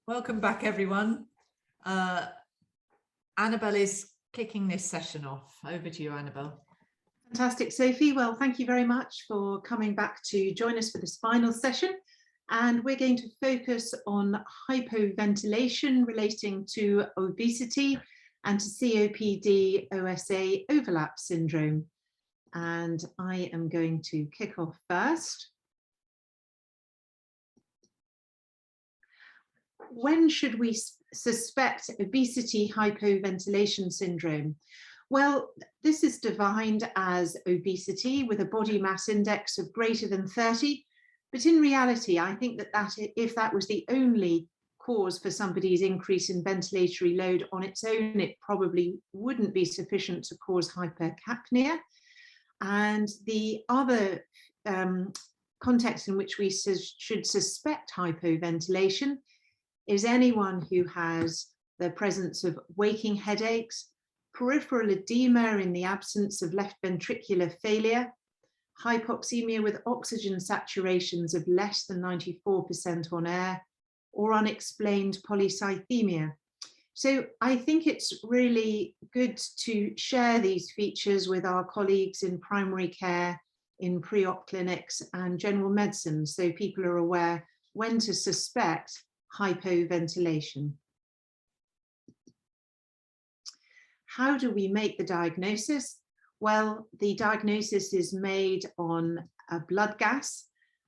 Welcome back, everyone. Annabelle is kicking this session off. Over to you, Annabelle. Fantastic, Sophie. Well, thank you very much for coming back to join us for this final session. And we're going to focus on hypoventilation relating to obesity and to COPD OSA overlap syndrome. And I am going to kick off first. When should we suspect obesity hypoventilation syndrome? Well, this is defined as obesity with a body mass index of greater than 30. But in reality, I think that if that was the only cause for somebody's increase in ventilatory load on its own, it probably wouldn't be sufficient to cause hypercapnia. And the other context in which we should suspect hypoventilation is anyone who has the presence of waking headaches, peripheral edema in the absence of left ventricular failure, hypoxemia with oxygen saturations of less than 94% on air, or unexplained polycythemia. So I think it's really good to share these features with our colleagues in primary care, in pre-op clinics and general medicine, so people are aware when to suspect hypoventilation. How do we make the diagnosis? Well, the diagnosis is made on a blood gas,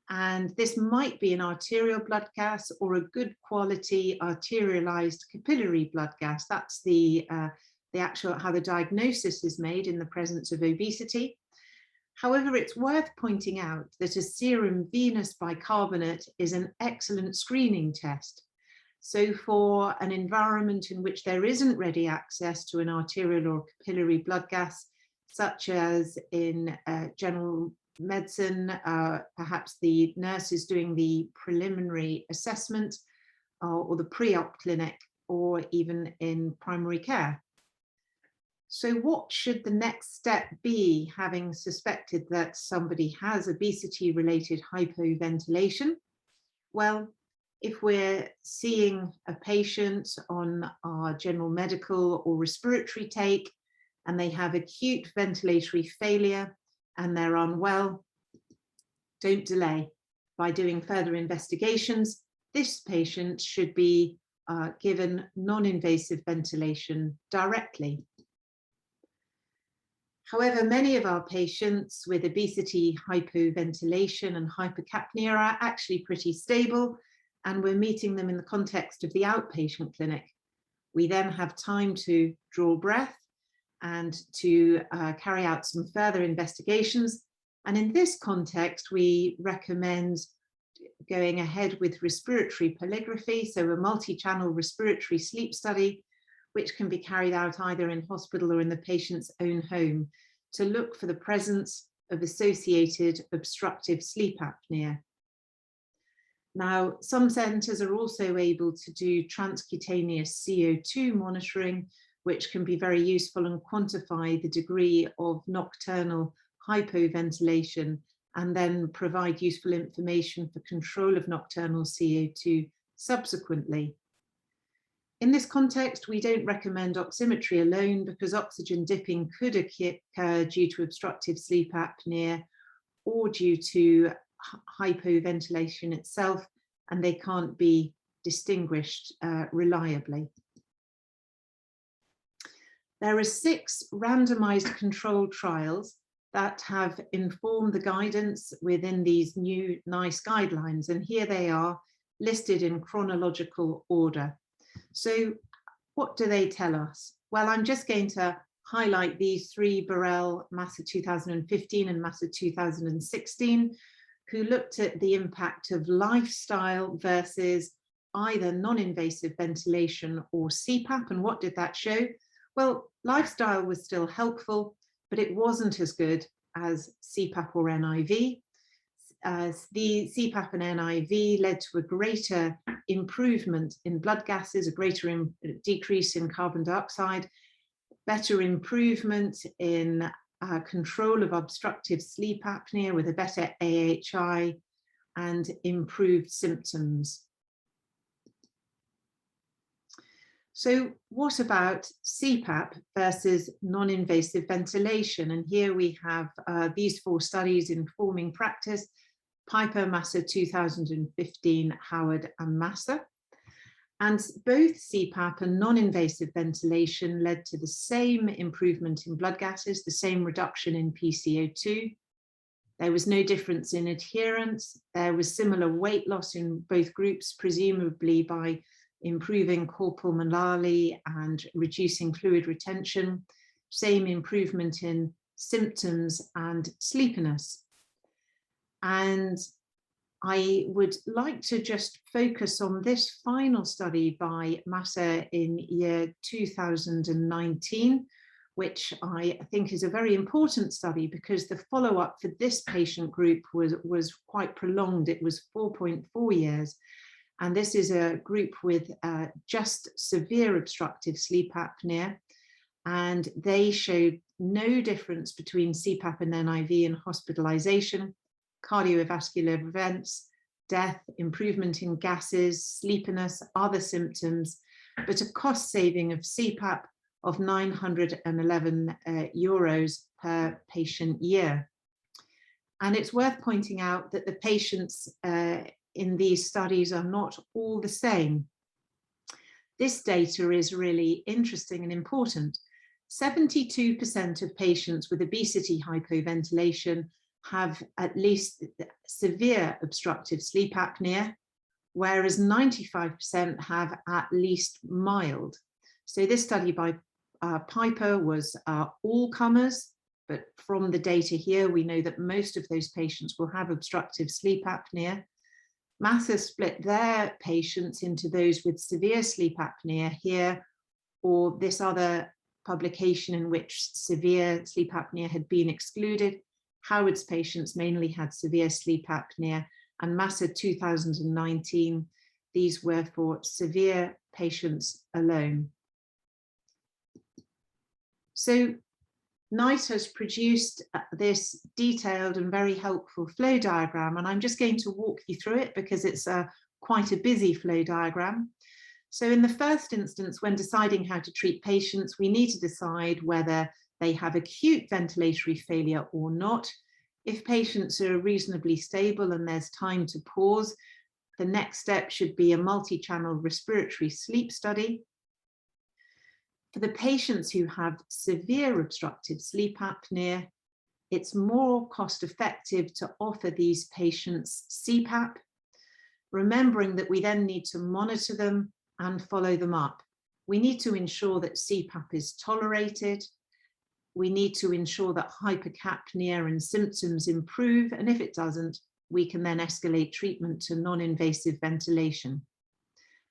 and this might be an arterial blood gas or a good quality arterialized capillary blood gas. That's the actual how the diagnosis is made in the presence of obesity. However, it's worth pointing out that a serum venous bicarbonate is an excellent screening test. So for an environment in which there isn't ready access to an arterial or capillary blood gas, such as in general medicine, perhaps the nurse is doing the preliminary assessment or the pre-op clinic, or even in primary care. So what should the next step be, having suspected that somebody has obesity-related hypoventilation? Well, if we're seeing a patient on our general medical or respiratory take, and they have acute ventilatory failure and they're unwell, don't delay. By doing further investigations, this patient should be given non-invasive ventilation directly. However, many of our patients with obesity, hypoventilation and hypercapnia are actually pretty stable, and we're meeting them in the context of the outpatient clinic. We then have time to draw breath and to carry out some further investigations. And in this context, we recommend going ahead with respiratory polygraphy, so a multi-channel respiratory sleep study, which can be carried out either in hospital or in the patient's own home, to look for the presence of associated obstructive sleep apnea. Now, some centres are also able to do transcutaneous CO2 monitoring, which can be very useful and quantify the degree of nocturnal hypoventilation, and then provide useful information for control of nocturnal CO2 subsequently. In this context, we don't recommend oximetry alone because oxygen dipping could occur due to obstructive sleep apnea or due to hypoventilation itself, and they can't be distinguished reliably. There are 6 randomized controlled trials that have informed the guidance within these new NICE guidelines, and here they are listed in chronological order. So what do they tell us? Well, I'm just going to highlight these 3, Burrell, Massa 2015 and Massa 2016, who looked at the impact of lifestyle versus either non-invasive ventilation or CPAP. And what did that show? Well, lifestyle was still helpful, but it wasn't as good as CPAP or NIV. The CPAP and NIV led to a greater improvement in blood gases, a greater decrease in carbon dioxide, better improvement in control of obstructive sleep apnea with a better AHI, and improved symptoms. So what about CPAP versus non-invasive ventilation? And here we have these 4 studies informing practice: Piper, Massa 2015, Howard and Massa. And both CPAP and non-invasive ventilation led to the same improvement in blood gases, the same reduction in PCO2. There was no difference in adherence. There was similar weight loss in both groups, presumably by improving corporal morale and reducing fluid retention. Same improvement in symptoms and sleepiness. And I would like to just focus on this final study by Massa in year 2019, which I think is a very important study because the follow-up for this patient group was quite prolonged. It was 4.4 years. And this is a group with just severe obstructive sleep apnea. And they showed no difference between CPAP and NIV in hospitalization, cardiovascular events, death, improvement in gases, sleepiness, other symptoms, but a cost saving of CPAP of 911 euros per patient year. And it's worth pointing out that the patients in these studies are not all the same. This data is really interesting and important. 72% of patients with obesity hypoventilation have at least severe obstructive sleep apnea, whereas 95% have at least mild. So this study by Piper was all comers, but from the data here, we know that most of those patients will have obstructive sleep apnea. Massa split their patients into those with severe sleep apnea here, or this other publication in which severe sleep apnea had been excluded. Howard's patients mainly had severe sleep apnea, and Massa 2019, these were for severe patients alone. So NICE has produced this detailed and very helpful flow diagram, and I'm just going to walk you through it because it's quite a busy flow diagram. So in the first instance, when deciding how to treat patients, we need to decide whether they have acute ventilatory failure or not. If patients are reasonably stable and there's time to pause, the next step should be a multi-channel respiratory sleep study. For the patients who have severe obstructive sleep apnea, it's more cost effective to offer these patients CPAP, remembering that we then need to monitor them and follow them up. We need to ensure that CPAP is tolerated. We need to ensure that hypercapnia and symptoms improve, and if it doesn't, we can then escalate treatment to non-invasive ventilation.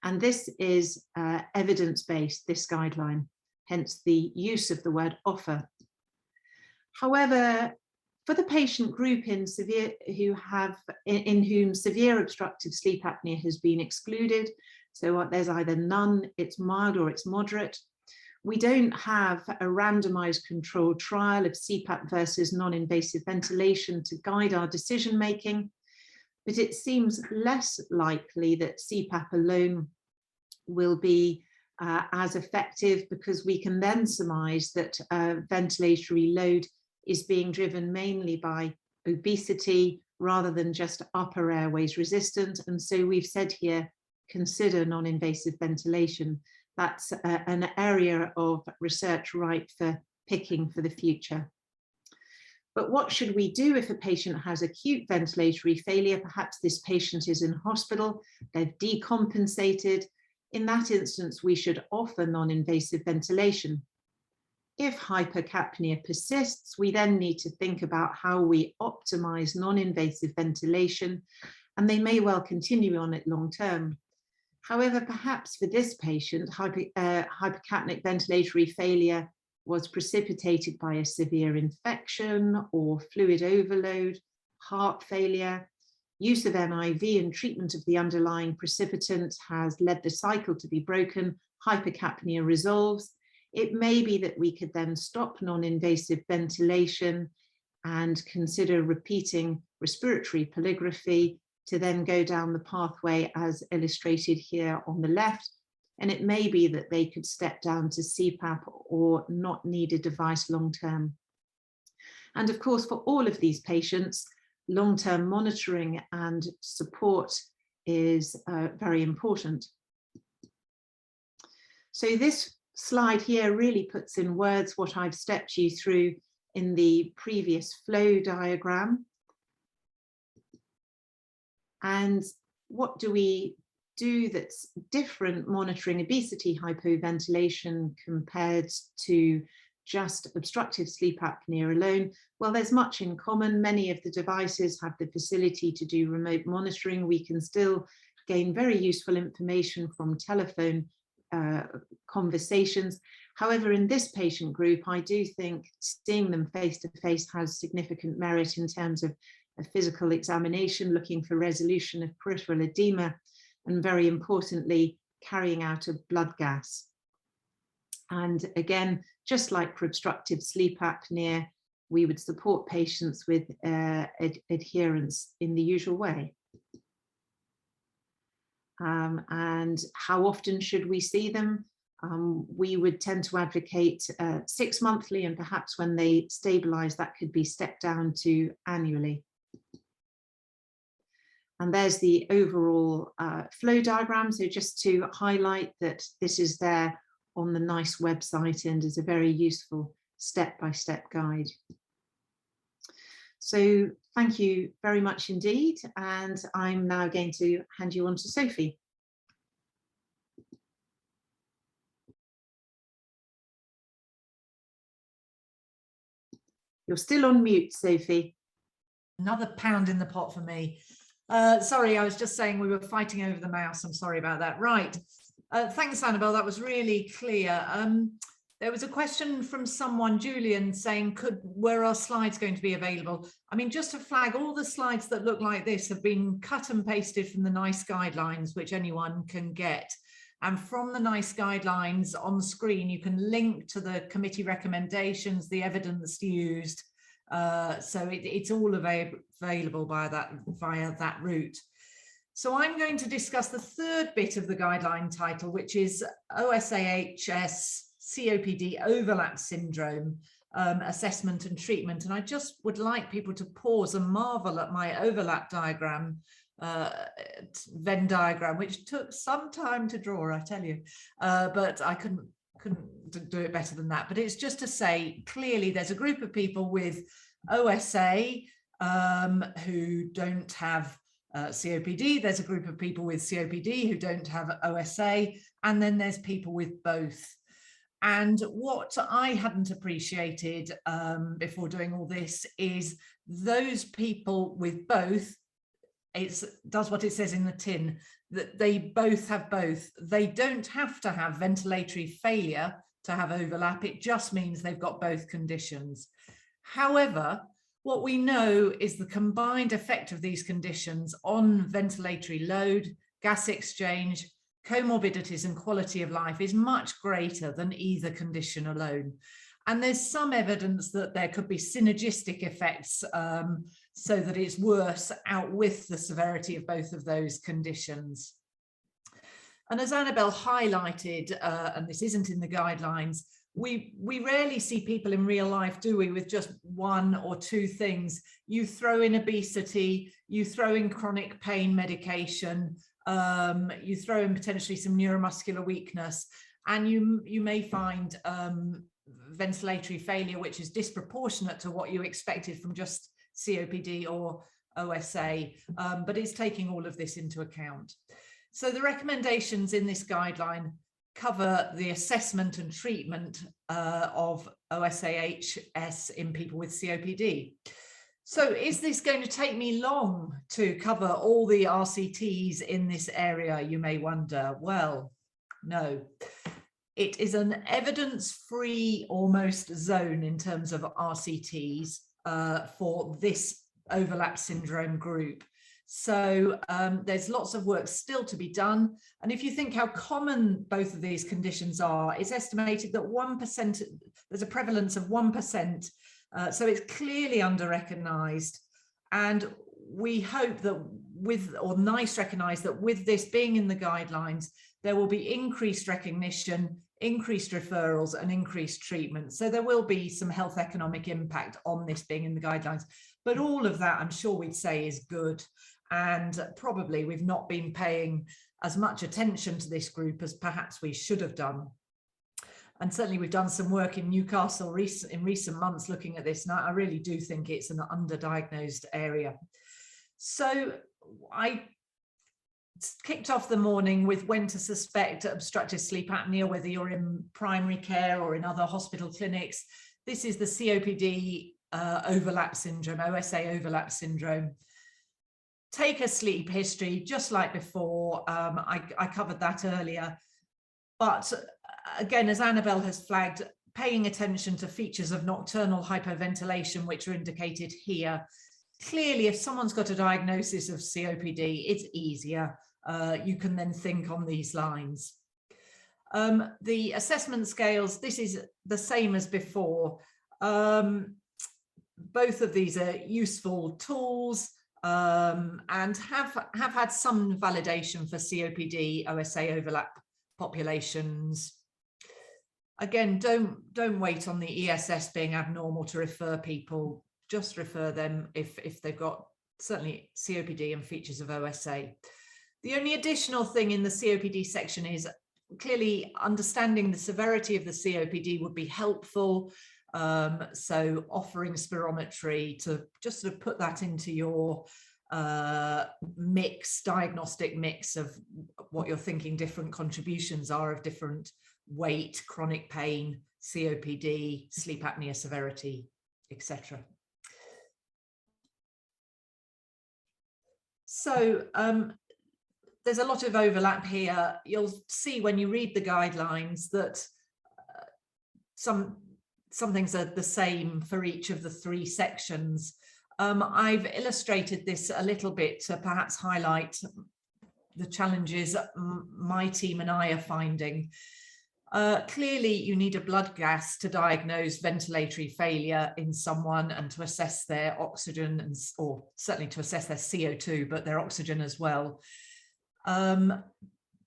And this is evidence-based, this guideline, hence the use of the word offer. However, for the patient group in whom severe obstructive sleep apnea has been excluded, so there's either none, it's mild, or it's moderate, we don't have a randomized controlled trial of CPAP versus non-invasive ventilation to guide our decision-making, but it seems less likely that CPAP alone will be as effective, because we can then surmise that ventilatory load is being driven mainly by obesity rather than just upper airways resistant. And so we've said here, consider non-invasive ventilation. That's an area of research ripe for picking for the future. But what should we do if a patient has acute ventilatory failure? Perhaps this patient is in hospital, they've decompensated. In that instance, we should offer non-invasive ventilation. If hypercapnia persists, we then need to think about how we optimize non-invasive ventilation, and they may well continue on it long term. However, perhaps for this patient, hypercapnic ventilatory failure was precipitated by a severe infection or fluid overload, heart failure. Use of NIV and treatment of the underlying precipitant has led the cycle to be broken, hypercapnia resolves. It may be that we could then stop non-invasive ventilation and consider repeating respiratory polygraphy to then go down the pathway as illustrated here on the left, and it may be that they could step down to CPAP or not need a device long term. And of course, for all of these patients, long-term monitoring and support is very important. So this slide here really puts in words what I've stepped you through in the previous flow diagram. And what do we do that's different monitoring obesity hypoventilation compared to just obstructive sleep apnea alone? Well, there's much in common. Many of the devices have the facility to do remote monitoring. We can still gain very useful information from telephone conversations. However, in this patient group, I do think seeing them face to face has significant merit in terms of a physical examination, looking for resolution of peripheral edema, and very importantly, carrying out a blood gas. And again, just like for obstructive sleep apnea, we would support patients with adherence in the usual way. And how often should we see them? We would tend to advocate 6 monthly, and perhaps when they stabilize, that could be stepped down to annually. And there's the overall flow diagram. So just to highlight that this is there on the NICE website and is a very useful step-by-step guide. So thank you very much indeed. And I'm now going to hand you on to Sophie. You're still on mute, Sophie. Another pound in the pot for me. Sorry, I was just saying we were fighting over the mouse. I'm sorry about that. Right. Thanks, Annabelle. That was really clear. There was a question from someone, Julian, saying, were our slides going to be available? I mean, just to flag, all the slides that look like this have been cut and pasted from the NICE guidelines, which anyone can get. And from the NICE guidelines on the screen, you can link to the committee recommendations, the evidence used. So it's all available via that route. So I'm going to discuss the third bit of the guideline title, which is OSAHS-COPD overlap syndrome, assessment and treatment. And I just would like people to pause and marvel at my overlap diagram, Venn diagram, which took some time to draw, I tell you, but I couldn't do it better than that. But it's just to say, clearly there's a group of people with OSA who don't have COPD, there's a group of people with COPD who don't have OSA, and then there's people with both. And what I hadn't appreciated before doing all this is those people with both, it does what it says in the tin, that they both have both. They don't have to have ventilatory failure to have overlap. It just means they've got both conditions. However, what we know is the combined effect of these conditions on ventilatory load, gas exchange, comorbidities and quality of life is much greater than either condition alone. And there's some evidence that there could be synergistic effects so that it's worse out with the severity of both of those conditions. And as Annabelle highlighted, and this isn't in the guidelines, we rarely see people in real life, do we, with just one or two things. You throw in obesity, you throw in chronic pain medication, you throw in potentially some neuromuscular weakness, and you may find ventilatory failure, which is disproportionate to what you expected from just COPD or OSA, but it's taking all of this into account. So the recommendations in this guideline cover the assessment and treatment of OSAHS in people with COPD. So is this going to take me long to cover all the RCTs in this area, you may wonder? Well, no. It is an evidence-free almost zone in terms of RCTs for this overlap syndrome group. So there's lots of work still to be done. And if you think how common both of these conditions are, it's estimated that 1%, there's a prevalence of 1%. So it's clearly under-recognised. And we hope that NICE recognise that with this being in the guidelines, there will be increased recognition, increased referrals and increased treatment. So there will be some health economic impact on this being in the guidelines, but all of that I'm sure we'd say is good. And probably we've not been paying as much attention to this group as perhaps we should have done. And certainly we've done some work in Newcastle in recent months looking at this, and I really do think it's an underdiagnosed area. So I kicked off the morning with when to suspect obstructive sleep apnea, whether you're in primary care or in other hospital clinics. This is the COPD overlap syndrome, OSA overlap syndrome. Take a sleep history, just like before. I covered that earlier. But again, as Annabelle has flagged, paying attention to features of nocturnal hypoventilation, which are indicated here. Clearly, if someone's got a diagnosis of COPD, it's easier. You can then think on these lines. The assessment scales, this is the same as before. Both of these are useful tools and have had some validation for COPD, OSA overlap populations. Again, don't wait on the ESS being abnormal to refer people. Just refer them if they've got certainly COPD and features of OSA. The only additional thing in the COPD section is clearly understanding the severity of the COPD would be helpful. So offering spirometry to just sort of put that into your diagnostic mix of what you're thinking different contributions are of different weight, chronic pain, COPD, sleep apnea severity, etc. So there's a lot of overlap here. You'll see when you read the guidelines that some things are the same for each of the three sections. I've illustrated this a little bit to perhaps highlight the challenges my team and I are finding. Clearly, you need a blood gas to diagnose ventilatory failure in someone and to assess their oxygen, or certainly to assess their CO2, but their oxygen as well.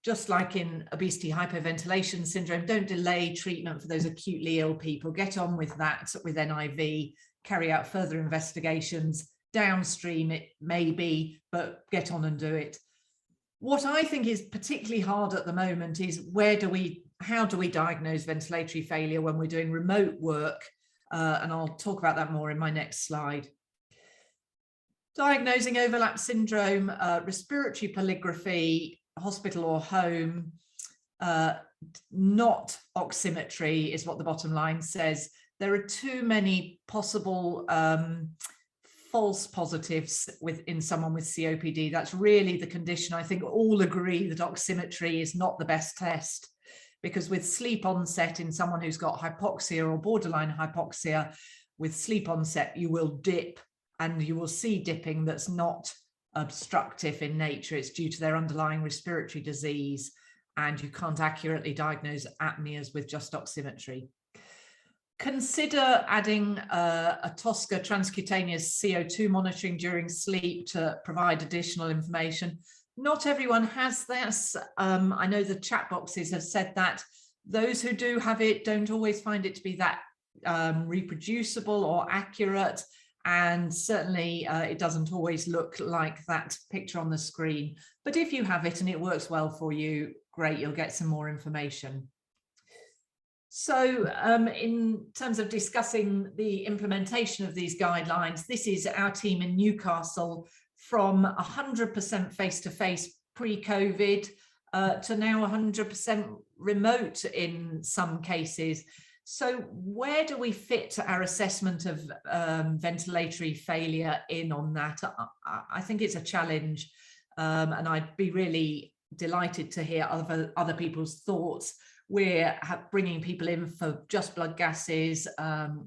Just like in obesity hypoventilation syndrome, don't delay treatment for those acutely ill people. Get on with that with NIV, carry out further investigations. Downstream it may be, but get on and do it. What I think is particularly hard at the moment is how do we diagnose ventilatory failure when we're doing remote work? And I'll talk about that more in my next slide. Diagnosing overlap syndrome, respiratory polygraphy, hospital or home, not oximetry is what the bottom line says. There are too many possible false positives in someone with COPD. That's really the condition. I think all agree that oximetry is not the best test, because with sleep onset in someone who's got hypoxia or borderline hypoxia, with sleep onset, you will dip, and you will see dipping that's not obstructive in nature. It's due to their underlying respiratory disease, and you can't accurately diagnose apneas with just oximetry. Consider adding a TOSCA transcutaneous CO2 monitoring during sleep to provide additional information. Not everyone has this. I know the chat boxes have said that. Those who do have it don't always find it to be that reproducible or accurate. And certainly it doesn't always look like that picture on the screen. But if you have it and it works well for you, great, you'll get some more information. So in terms of discussing the implementation of these guidelines, this is our team in Newcastle from 100% face-to-face pre-COVID to now 100% remote in some cases. So where do we fit our assessment of ventilatory failure in on that? I think it's a challenge, and I'd be really delighted to hear other people's thoughts. We're bringing people in for just blood gases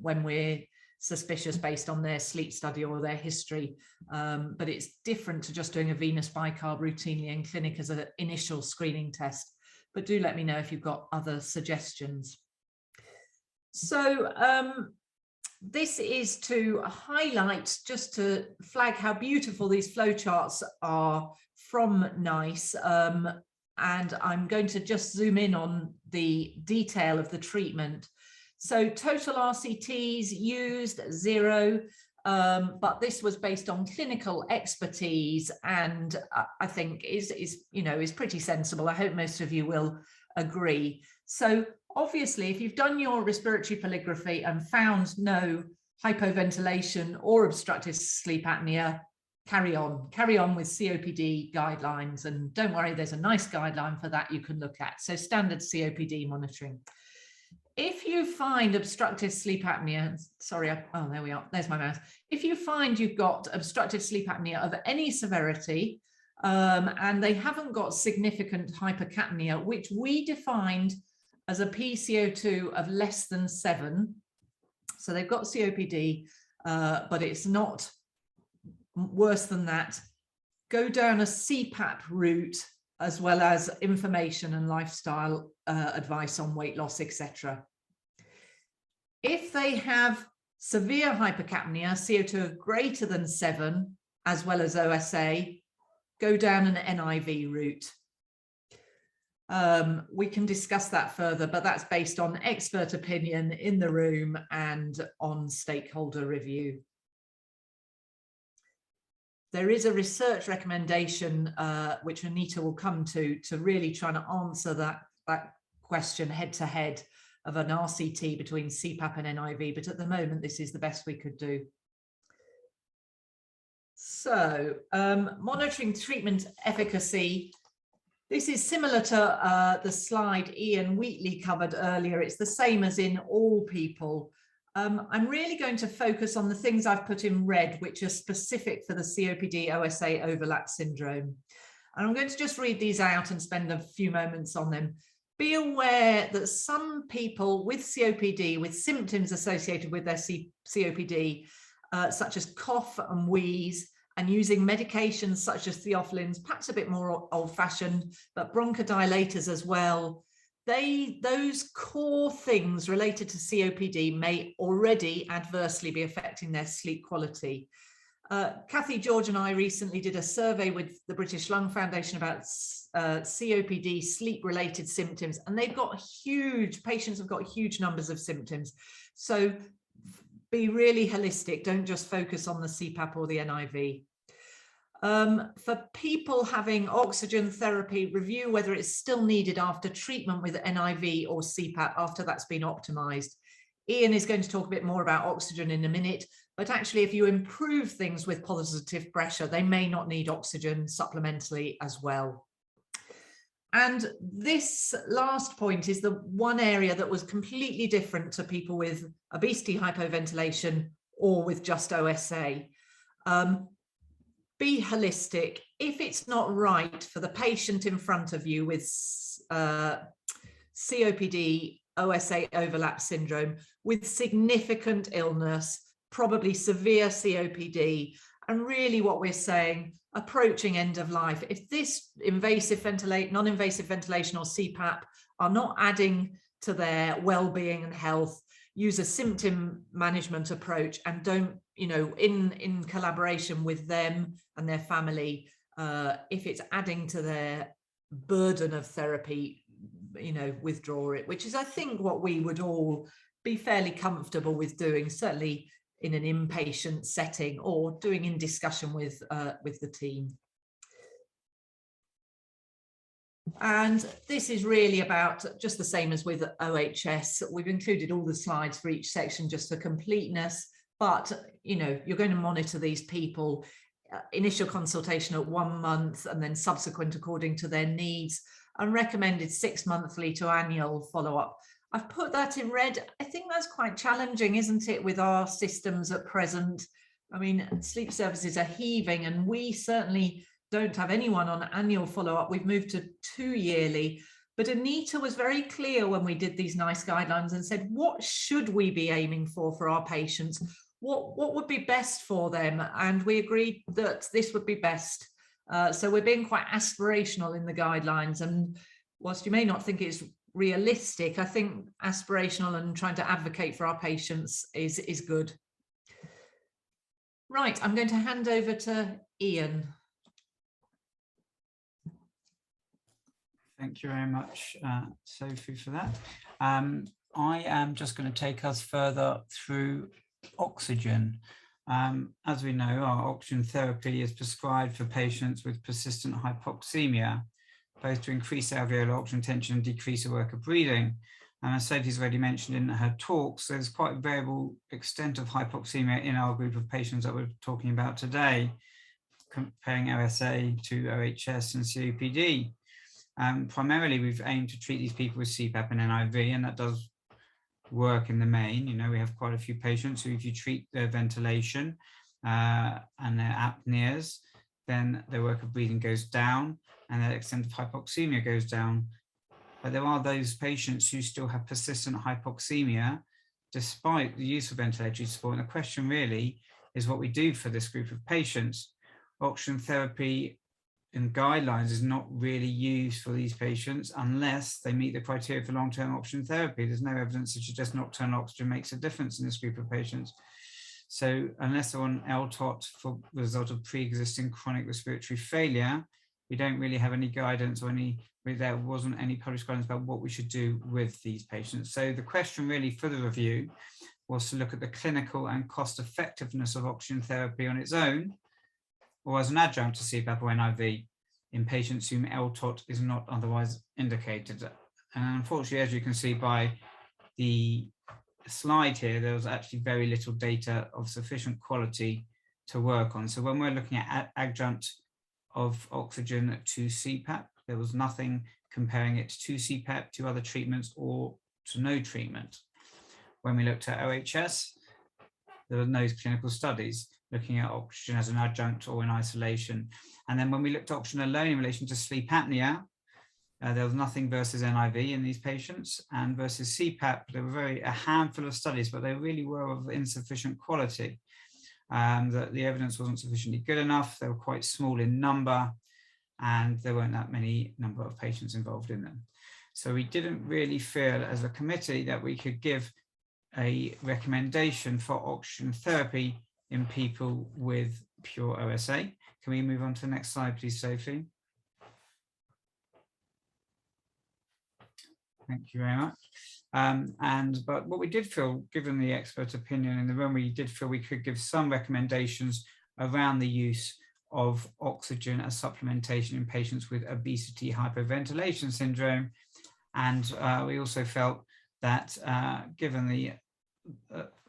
when we're suspicious based on their sleep study or their history, but it's different to just doing a venous bicarb routinely in clinic as an initial screening test. But do let me know if you've got other suggestions. So this is to highlight, just to flag how beautiful these flowcharts are from NICE. and I'm going to just zoom in on the detail of the treatment. So total RCTs used 0, but this was based on clinical expertise, and I think is pretty sensible. I hope most of you will agree. So obviously, if you've done your respiratory polygraphy and found no hypoventilation or obstructive sleep apnea, carry on with COPD guidelines, and don't worry, there's a nice guideline for that you can look at. So standard COPD monitoring. If you find obstructive sleep apnea, sorry, oh, there we are, there's my mouse. If you find you've got obstructive sleep apnea of any severity, and they haven't got significant hypercapnia, which we defined as a PCO2 of less than 7, so they've got COPD, but it's not worse than that, go down a CPAP route, as well as information and lifestyle advice on weight loss, etc. If they have severe hypercapnia, CO2 of greater than 7, as well as OSA, go down an NIV route. We can discuss that further, but that's based on expert opinion in the room and on stakeholder review. There is a research recommendation, which Anita will come to really trying to answer that question head to head of an RCT between CPAP and NIV, but at the moment, this is the best we could do. So, monitoring treatment efficacy. This is similar to the slide Ian Wheatley covered earlier. It's the same as in all people. I'm really going to focus on the things I've put in red, which are specific for the COPD OSA overlap syndrome. And I'm going to just read these out and spend a few moments on them. Be aware that some people with COPD, with symptoms associated with their COPD, such as cough and wheeze, and using medications such as theophylline, perhaps a bit more old-fashioned, but bronchodilators as well, those core things related to COPD may already adversely be affecting their sleep quality. Kathy, George and I recently did a survey with the British Lung Foundation about COPD sleep-related symptoms, and they've got patients have got huge numbers of symptoms. So be really holistic, don't just focus on the CPAP or the NIV. For people having oxygen therapy, review whether it's still needed after treatment with NIV or CPAP after that's been optimized. Ian is going to talk a bit more about oxygen in a minute, but actually if you improve things with positive pressure, they may not need oxygen supplementally as well. And this last point is the one area that was completely different to people with obesity hypoventilation or with just OSA. Be holistic. If it's not right for the patient in front of you with COPD, OSA overlap syndrome, with significant illness, probably severe COPD, and really what we're saying, approaching end of life. If this invasive ventilation, non-invasive ventilation or CPAP are not adding to their well-being and health, use a symptom management approach and don't, in collaboration with them and their family, if it's adding to their burden of therapy, withdraw it, which is, I think, what we would all be fairly comfortable with doing, certainly in an inpatient setting or doing in discussion with the team. And this is really about just the same as with OHS. We've included all the slides for each section just for completeness, but you're going to monitor these people, initial consultation at 1 month and then subsequent according to their needs, and recommended 6 monthly to annual follow-up. I've put that in red. I think that's quite challenging, isn't it, with our systems at present? I mean, sleep services are heaving, and we certainly don't have anyone on annual follow-up. We've moved to 2 yearly, but Anita was very clear when we did these NICE guidelines and said, what should we be aiming for our patients? What would be best for them? And we agreed that this would be best. So we're being quite aspirational in the guidelines. And whilst you may not think it's realistic, I think aspirational and trying to advocate for our patients is good. Right, I'm going to hand over to Ian. Thank you very much, Sophie, for that. I am just going to take us further through oxygen. As we know, our oxygen therapy is prescribed for patients with persistent hypoxemia, both to increase alveolar oxygen tension and decrease the work of breathing. And as Sophie's already mentioned in her talks, there's quite a variable extent of hypoxemia in our group of patients that we're talking about today, comparing OSA to OHS and COPD. Primarily, we've aimed to treat these people with CPAP and NIV, and that does work in the main. You know, we have quite a few patients who, if you treat their ventilation and their apneas, then their work of breathing goes down and their extent of hypoxemia goes down. But there are those patients who still have persistent hypoxemia despite the use of ventilatory support. And the question really is what we do for this group of patients. Oxygen therapy in guidelines is not really used for these patients unless they meet the criteria for long-term oxygen therapy. There's no evidence to suggest nocturnal oxygen makes a difference in this group of patients. So unless they're on LTOT for the result of pre-existing chronic respiratory failure, we don't really have any guidance or there wasn't any published guidance about what we should do with these patients. So the question really for the review was to look at the clinical and cost effectiveness of oxygen therapy on its own, or as an adjunct to CPAP or NIV in patients whom LTOT is not otherwise indicated. And unfortunately, as you can see by the slide here, there was actually very little data of sufficient quality to work on. So when we're looking at adjunct of oxygen to CPAP, there was nothing comparing it to CPAP, to other treatments, or to no treatment. When we looked at OHS, there were no clinical studies looking at oxygen as an adjunct or in isolation. And then when we looked at oxygen alone in relation to sleep apnea, there was nothing versus NIV in these patients, and versus CPAP, there were a handful of studies, but they really were of insufficient quality. That the evidence wasn't sufficiently good enough, they were quite small in number, and there weren't that many number of patients involved in them. So we didn't really feel as a committee that we could give a recommendation for oxygen therapy in people with pure OSA. Can we move on to the next slide, please, Sophie? Thank you very much. But what we did feel, given the expert opinion in the room, we did feel we could give some recommendations around the use of oxygen as supplementation in patients with obesity hyperventilation syndrome. And we also felt that given the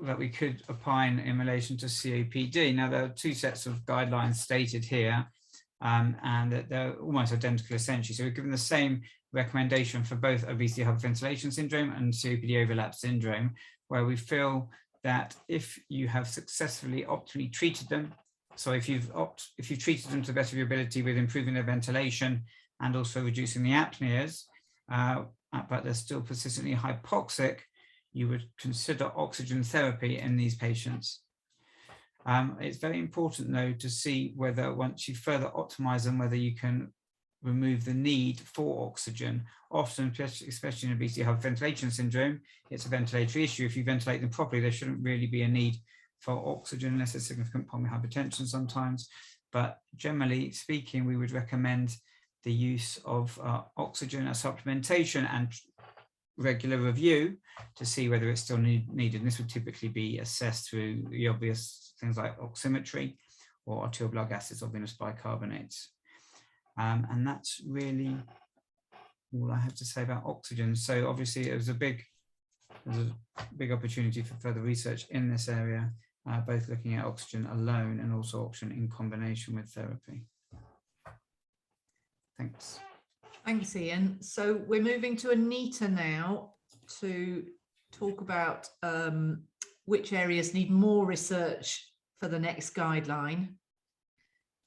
that we could opine in relation to COPD. Now, there are two sets of guidelines stated here, and that they're almost identical essentially. So we've given the same recommendation for both obesity hyperventilation syndrome and COPD overlap syndrome, where we feel that if you have successfully optimally treated them, so if you've treated them to the best of your ability with improving their ventilation and also reducing the apneas, but they're still persistently hypoxic, you would consider oxygen therapy in these patients. It's very important, though, to see whether once you further optimize them, whether you can remove the need for oxygen. Often, especially in obesity hyperventilation syndrome, it's a ventilatory issue. If you ventilate them properly, there shouldn't really be a need for oxygen unless there's significant pulmonary hypertension sometimes. But generally speaking, we would recommend the use of oxygen as supplementation and regular review to see whether it's still needed. And this would typically be assessed through the obvious things like oximetry or arterial blood gases or venous bicarbonates. And that's really all I have to say about oxygen. So obviously there's a big opportunity for further research in this area, both looking at oxygen alone and also oxygen in combination with therapy. Thanks. Thanks, Ian. So we're moving to Anita now to talk about which areas need more research for the next guideline.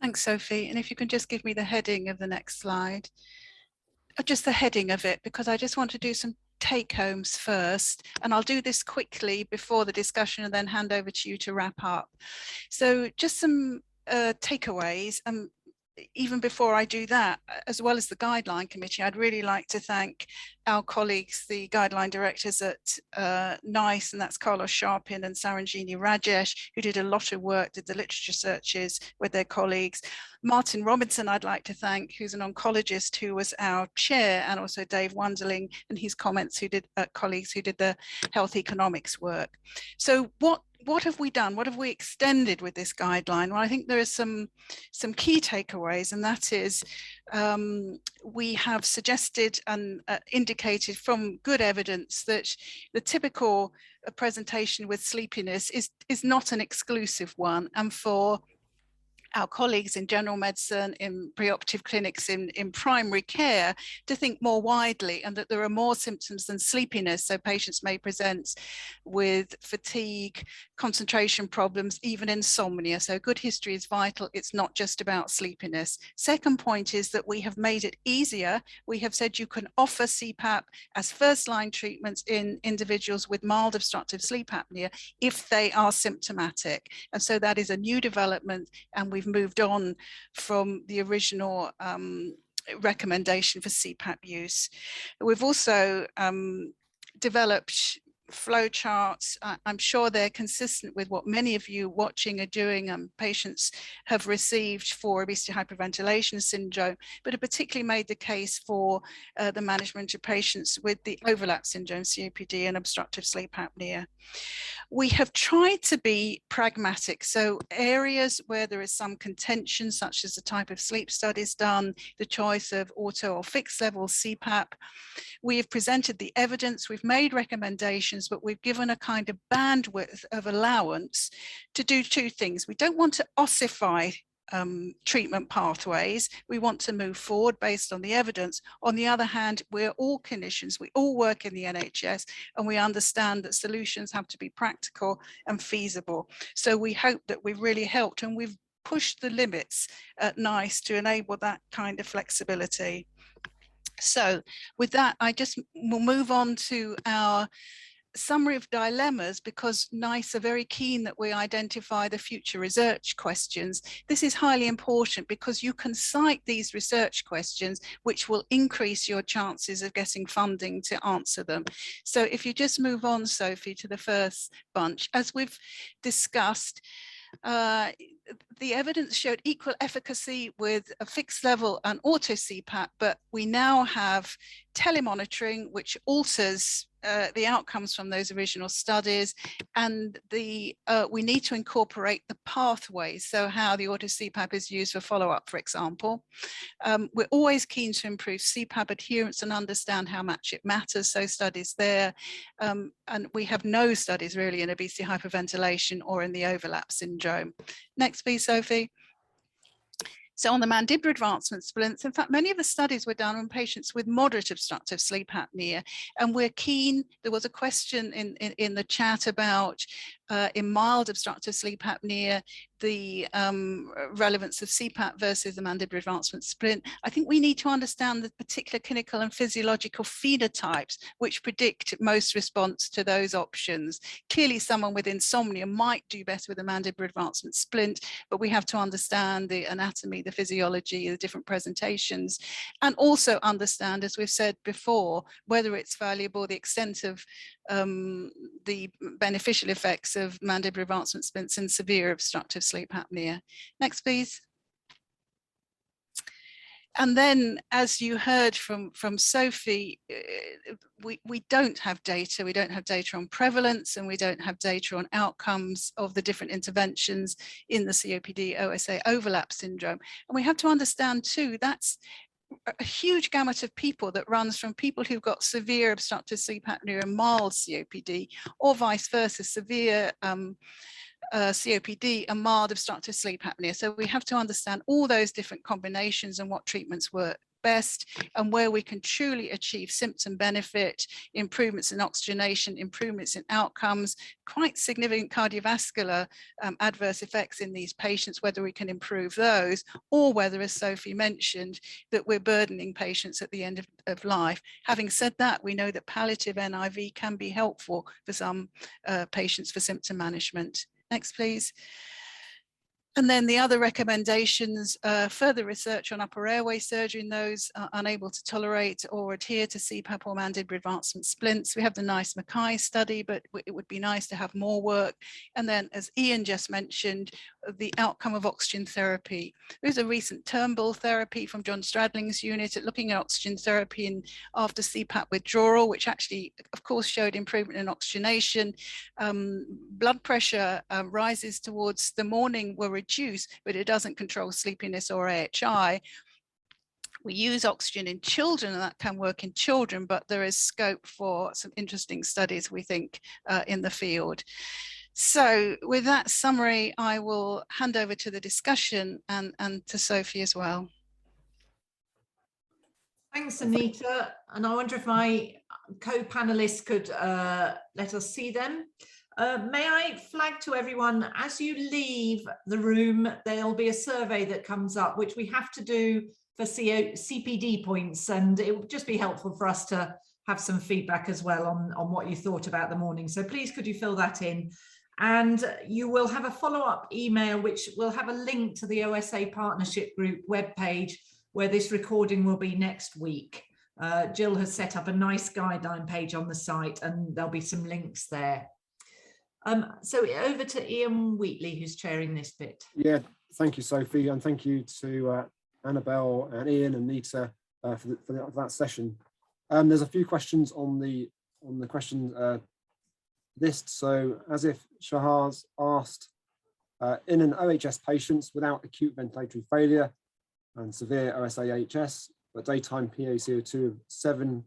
Thanks, Sophie. And if you can just give me the heading of the next slide, or just the heading of it, because I just want to do some take homes first, and I'll do this quickly before the discussion and then hand over to you to wrap up. So just some takeaways. even before I do that, as well as the Guideline Committee, I'd really like to thank our colleagues, the Guideline directors at NICE, and that's Carlos Sharpin and Saranjini Rajesh, who did a lot of work, did the literature searches with their colleagues. Martin Robinson, I'd like to thank, who's an oncologist who was our chair, and also Dave Wunderling and his colleagues who did the health economics work. So what have we done? What have we extended with this guideline? Well, I think there are some key takeaways, and that is we have suggested and indicated from good evidence that the typical presentation with sleepiness is not an exclusive one, and for our colleagues in general medicine, in preoperative clinics, in primary care, to think more widely, and that there are more symptoms than sleepiness. So patients may present with fatigue, concentration problems, even insomnia. So good history is vital. It's not just about sleepiness. Second point is that we have made it easier. We have said you can offer CPAP as first-line treatments in individuals with mild obstructive sleep apnea if they are symptomatic. And so that is a new development, and we've moved on from the original recommendation for CPAP use. We've also developed flow charts. I'm sure they're consistent with what many of you watching are doing. Patients have received for obesity hyperventilation syndrome, but have particularly made the case for the management of patients with the overlap syndrome, COPD, and obstructive sleep apnea. We have tried to be pragmatic. So areas where there is some contention, such as the type of sleep studies done, the choice of auto or fixed level CPAP, we have presented the evidence, we've made recommendations, but we've given a kind of bandwidth of allowance to do two things. We don't want to ossify treatment pathways. We want to move forward based on the evidence. On the other hand, we're all clinicians, we all work in the NHS, and we understand that solutions have to be practical and feasible. So we hope that we've really helped, and we've pushed the limits at NICE to enable that kind of flexibility. So with that, I just will move on to our summary of dilemmas, because NICE are very keen that we identify the future research questions. This is highly important because you can cite these research questions, which will increase your chances of getting funding to answer them. So if you just move on, Sophie, to the first bunch. As we've discussed, the evidence showed equal efficacy with a fixed level and auto CPAP, but we now have telemonitoring, which alters the outcomes from those original studies, and we need to incorporate the pathways, so how the auto CPAP is used for follow-up, for example. We're always keen to improve CPAP adherence and understand how much it matters, so studies there, and we have no studies really in obesity hyperventilation or in the overlap syndrome. Next please, Sophie. So on the mandibular advancement splints, in fact, many of the studies were done on patients with moderate obstructive sleep apnea, and we're keen. There was a question in the chat about in mild obstructive sleep apnea, the relevance of CPAP versus the mandibular advancement splint. I think we need to understand the particular clinical and physiological phenotypes which predict most response to those options. Clearly, someone with insomnia might do better with a mandibular advancement splint, but we have to understand the anatomy, the physiology, the different presentations, and also understand, as we've said before, whether it's valuable, the extent of the beneficial effects of mandibular advancement splints in severe obstructive sleep apnea. Next, please. And then, as you heard from Sophie, we don't have data. We don't have data on prevalence, and we don't have data on outcomes of the different interventions in the COPD OSA overlap syndrome. And we have to understand too, that's a huge gamut of people that runs from people who've got severe obstructive sleep apnea and mild COPD, or vice versa, severe COPD and mild obstructive sleep apnea. So we have to understand all those different combinations and what treatments work best, and where we can truly achieve symptom benefit, improvements in oxygenation, improvements in outcomes, quite significant cardiovascular adverse effects in these patients, whether we can improve those, or whether, as Sophie mentioned, that we're burdening patients at the end of life. Having said that, we know that palliative NIV can be helpful for some patients for symptom management. Next, please. And then the other recommendations, further research on upper airway surgery in those unable to tolerate or adhere to CPAP or mandibular advancement splints. We have the NICE Mackay study, but it would be nice to have more work. And then, as Ian just mentioned, the outcome of oxygen therapy. There's a recent Turnbull therapy from John Stradling's unit at looking at oxygen therapy after CPAP withdrawal, which actually, of course, showed improvement in oxygenation. Blood pressure rises towards the morning were reduced, but it doesn't control sleepiness or AHI. We use oxygen in children, and that can work in children, but there is scope for some interesting studies, we think, in the field. So with that summary, I will hand over to the discussion and to Sophie as well. Thanks, Anita. And I wonder if my co-panelists could let us see them. May I flag to everyone, as you leave the room, there'll be a survey that comes up, which we have to do for CPD points, and it would just be helpful for us to have some feedback as well on what you thought about the morning. So please, could you fill that in? And you will have a follow-up email, which will have a link to the OSA Partnership Group webpage, where this recording will be next week. Jill has set up a nice guideline page on the site, and there'll be some links there. So over to Ian Wheatley, who's chairing this bit. Yeah, thank you, Sophie, and thank you to Annabelle and Ian and Nita for that session. There's a few questions on the question list. So, as if Shahaz asked, in an OHS patient without acute ventilatory failure and severe OSAHS, but daytime PaCO2 of 7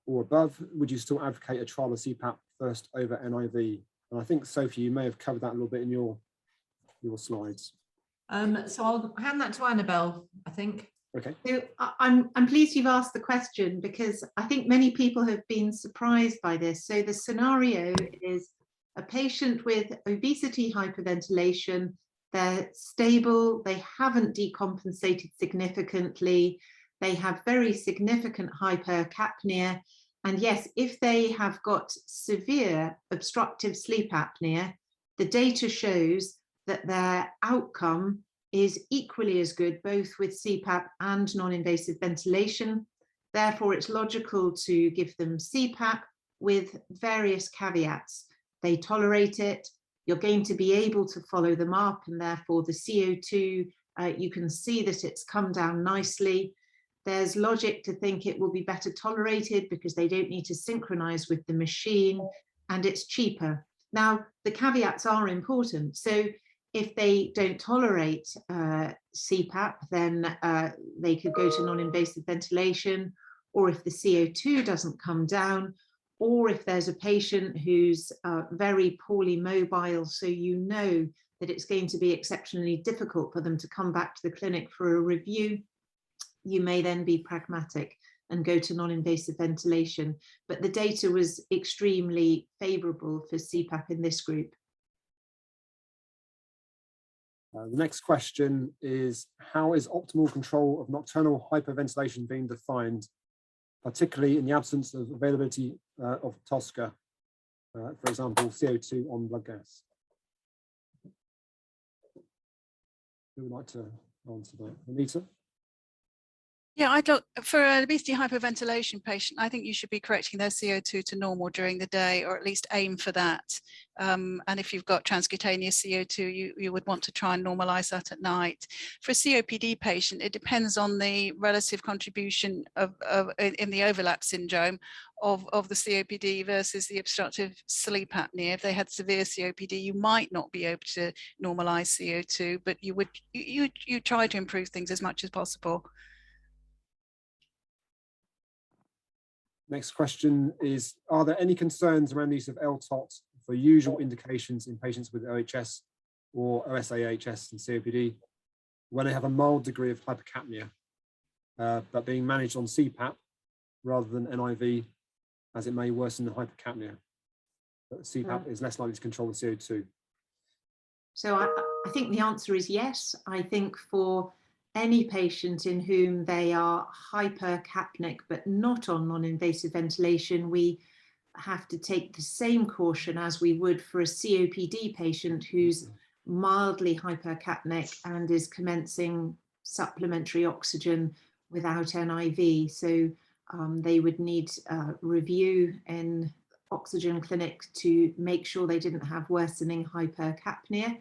or above, would you still advocate a trial of CPAP first over NIV? And I think, Sophie, you may have covered that a little bit in your slides. So I'll hand that to Annabelle, I think. Okay. So I'm pleased you've asked the question, because I think many people have been surprised by this. So the scenario is a patient with obesity hyperventilation. They're stable, they haven't decompensated significantly, they have very significant hypercapnia. And yes, if they have got severe obstructive sleep apnea, the data shows that their outcome is equally as good, both with CPAP and non-invasive ventilation. Therefore, it's logical to give them CPAP with various caveats. They tolerate it, you're going to be able to follow them up, and therefore the CO2, you can see that it's come down nicely. There's logic to think it will be better tolerated because they don't need to synchronize with the machine, and it's cheaper. Now, the caveats are important. So if they don't tolerate CPAP, then they could go to non-invasive ventilation, or if the CO2 doesn't come down, or if there's a patient who's very poorly mobile, so you know that it's going to be exceptionally difficult for them to come back to the clinic for a review, you may then be pragmatic and go to non-invasive ventilation. But the data was extremely favourable for CPAP in this group. The next question is, how is optimal control of nocturnal hyperventilation being defined, particularly in the absence of availability of TOSCA, for example, CO2 on blood gas? Who would like to answer that? Anita? Yeah, I'd look for an obesity hyperventilation patient. I think you should be correcting their CO2 to normal during the day, or at least aim for that. And if you've got transcutaneous CO2, you would want to try and normalize that at night. For a COPD patient, it depends on the relative contribution in the overlap syndrome of the COPD versus the obstructive sleep apnea. If they had severe COPD, you might not be able to normalize CO2, but you try to improve things as much as possible. Next question is, are there any concerns around the use of LTOT for usual indications in patients with OHS or OSAHS and COPD when they have a mild degree of hypercapnia, but being managed on CPAP rather than NIV, as it may worsen the hypercapnia? But CPAP is less likely to control the CO2. So I think the answer is yes. I think for any patient in whom they are hypercapnic but not on non-invasive ventilation, we have to take the same caution as we would for a COPD patient who's mildly hypercapnic and is commencing supplementary oxygen without NIV. So they would need review in oxygen clinic to make sure they didn't have worsening hypercapnia,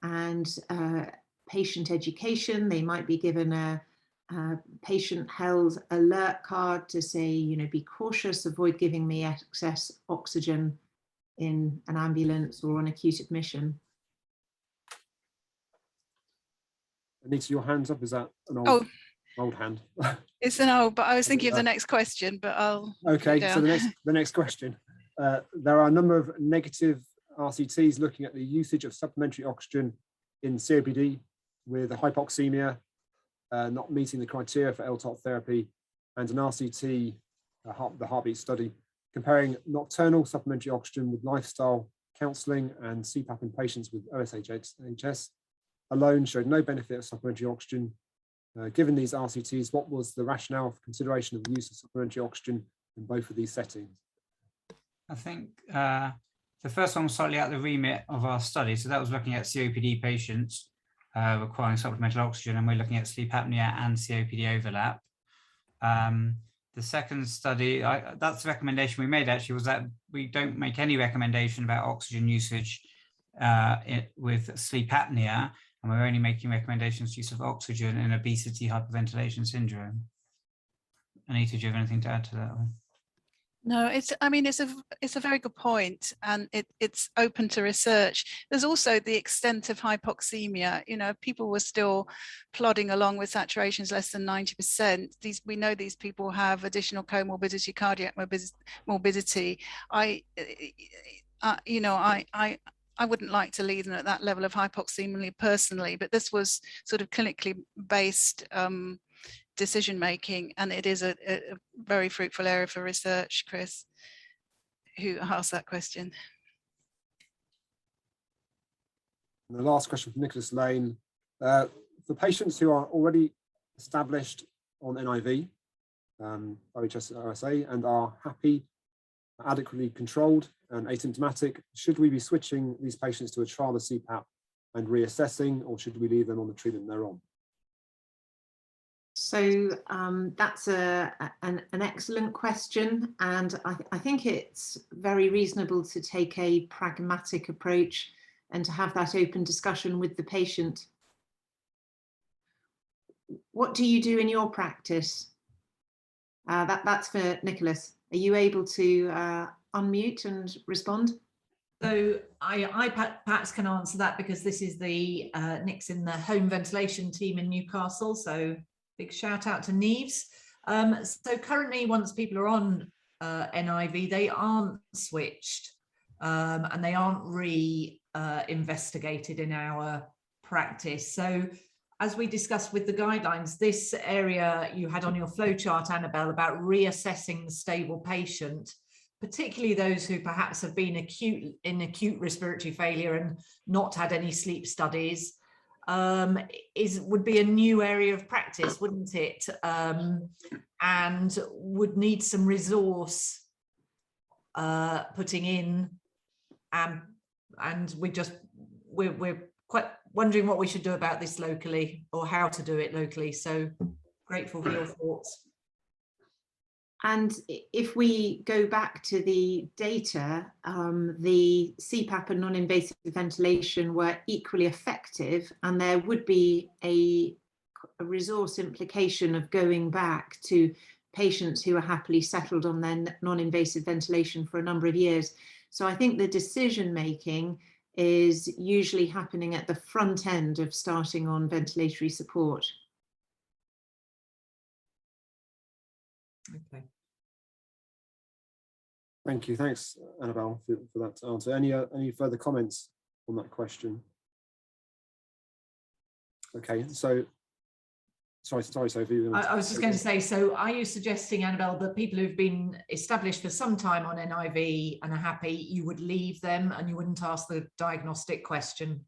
and patient education. They might be given a patient held alert card to say, you know, be cautious, avoid giving me excess oxygen in an ambulance or on acute admission. Anita, your hand's up. Is that an old hand? It's an old, but I was thinking of the next question, but I'll okay. So the next question. There are a number of negative RCTs looking at the usage of supplementary oxygen in COPD with hypoxemia not meeting the criteria for LTOT therapy, and an RCT, the heartbeat study, comparing nocturnal supplementary oxygen with lifestyle counselling and CPAP in patients with OSAHS alone showed no benefit of supplementary oxygen. Given these RCTs, what was the rationale for consideration of the use of supplementary oxygen in both of these settings? I think the first one was slightly out of the remit of our study. So that was looking at COPD patients requiring supplemental oxygen, and we're looking at sleep apnea and COPD overlap. The second study, that's the recommendation we made actually, was that we don't make any recommendation about oxygen usage with sleep apnea, and we're only making recommendations use of oxygen in obesity hyperventilation syndrome. Anita, do you have anything to add to that one? No, it's a very good point, and it's open to research. There's also the extent of hypoxemia. You know, people were still plodding along with saturations less than 90%. We know these people have additional comorbidity, cardiac morbidity. I wouldn't like to leave them at that level of hypoxemia personally, but this was sort of clinically based decision making, and it is a very fruitful area for research. Chris, who asked that question. And the last question from Nicholas Lane. For patients who are already established on NIV, OHS, OSA, and are happy, adequately controlled and asymptomatic, should we be switching these patients to a trial of CPAP and reassessing, or should we leave them on the treatment they're on? So that's an excellent question, and I think it's very reasonable to take a pragmatic approach and to have that open discussion with the patient. What do you do in your practice? That's for Nicholas. Are you able to unmute and respond? So I perhaps can answer that, because this is the Nick's in the home ventilation team in Newcastle. So big shout out to Neves. So currently, once people are on NIV, they aren't switched and they aren't re-investigated in our practice. So as we discussed with the guidelines, this area you had on your flowchart, Annabelle, about reassessing the stable patient, particularly those who perhaps have been in acute respiratory failure and not had any sleep studies, would be a new area of practice, wouldn't it? And would need some resource putting in, and we're quite wondering what we should do about this locally, or how to do it locally. So grateful for your thoughts. And if we go back to the data, the CPAP and non-invasive ventilation were equally effective, and there would be a resource implication of going back to patients who are happily settled on their non-invasive ventilation for a number of years. So I think the decision making is usually happening at the front end of starting on ventilatory support. Okay. Thank you. Thanks, Annabelle, for that answer. Any further comments on that question? Okay, so sorry, Sophie. I was just going to say, so are you suggesting, Annabelle, that people who've been established for some time on NIV and are happy, you would leave them and you wouldn't ask the diagnostic question?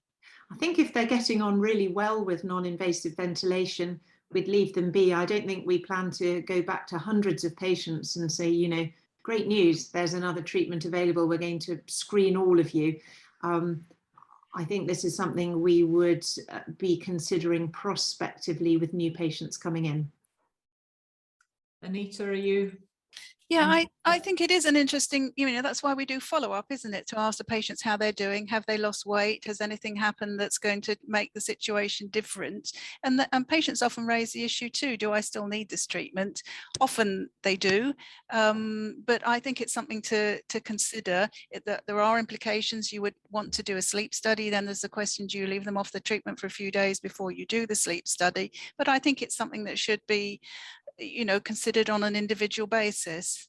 I think if they're getting on really well with non-invasive ventilation, we'd leave them be. I don't think we plan to go back to hundreds of patients and say, you know, great news, there's another treatment available, we're going to screen all of you. I think this is something we would be considering prospectively with new patients coming in. Anita, are you? Yeah, I think it is an interesting, that's why we do follow-up, isn't it? To ask the patients how they're doing. Have they lost weight? Has anything happened that's going to make the situation different? And patients often raise the issue too, do I still need this treatment? Often they do, but I think it's something to consider, that there are implications. You would want to do a sleep study. Then there's the question, do you leave them off the treatment for a few days before you do the sleep study? But I think it's something that should be considered on an individual basis.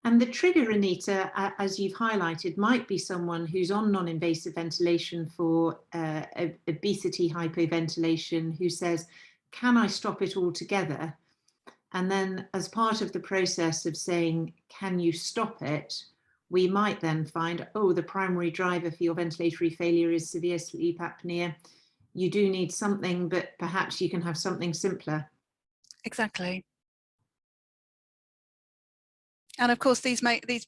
And the trigger, Anita, as you've highlighted, might be someone who's on non-invasive ventilation for obesity, hypoventilation, who says, can I stop it altogether? And then as part of the process of saying, can you stop it? We might then find, oh, the primary driver for your ventilatory failure is severe sleep apnea. You do need something, but perhaps you can have something simpler. Exactly. And of course, these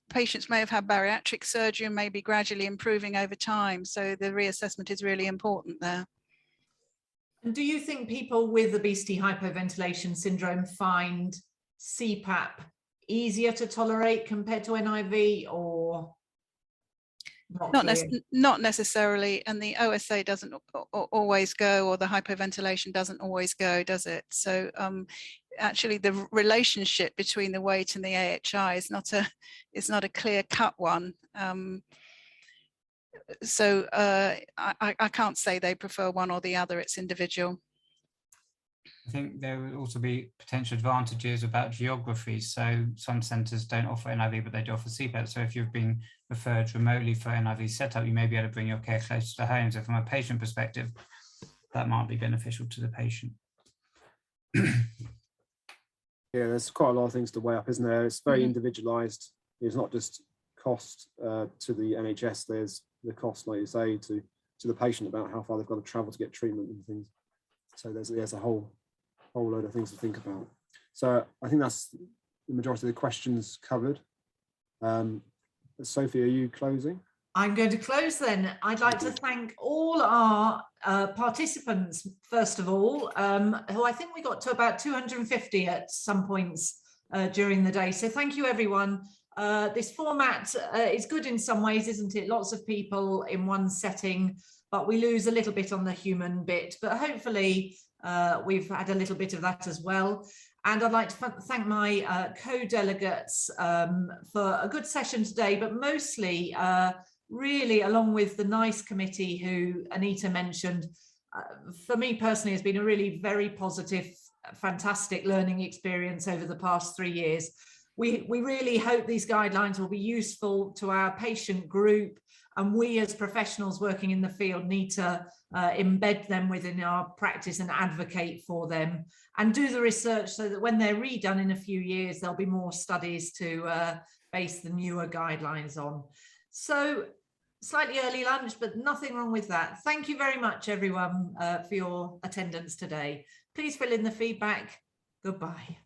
patients may have had bariatric surgery and may be gradually improving over time. So the reassessment is really important there. And do you think people with obesity hypoventilation syndrome find CPAP easier to tolerate compared to NIV, or not necessarily? And the OSA doesn't always go, or the hypoventilation doesn't always go, does it? So actually the relationship between the weight and the AHI is not a clear-cut one. So I can't say they prefer one or the other, it's individual. I think there would also be potential advantages about geography. So some centres don't offer NIV, but they do offer CPAP. So if you've been referred remotely for NIV setup, you may be able to bring your care closer to home. So from a patient perspective, that might be beneficial to the patient. Yeah, there's quite a lot of things to weigh up, isn't there? It's very individualised. It's not just cost to the NHS. There's the cost, like you say, to the patient about how far they've got to travel to get treatment and things. So there's a whole load of things to think about. So I think that's the majority of the questions covered. Sophie, are you closing? I'm going to close then. I'd like to thank all our participants, first of all, who I think we got to about 250 at some points during the day. So thank you, everyone. This format is good in some ways, isn't it? Lots of people in one setting, but we lose a little bit on the human bit. But hopefully we've had a little bit of that as well. And I'd like to thank my co-delegates for a good session today, but mostly really, along with the NICE committee who Anita mentioned, for me personally has been a really very positive, fantastic learning experience over the past 3 years. We really hope these guidelines will be useful to our patient group, and we as professionals working in the field need to embed them within our practice and advocate for them, and do the research so that when they're redone in a few years, there'll be more studies to base the newer guidelines on. So slightly early lunch, but nothing wrong with that. Thank you very much, everyone, for your attendance today. Please fill in the feedback. Goodbye.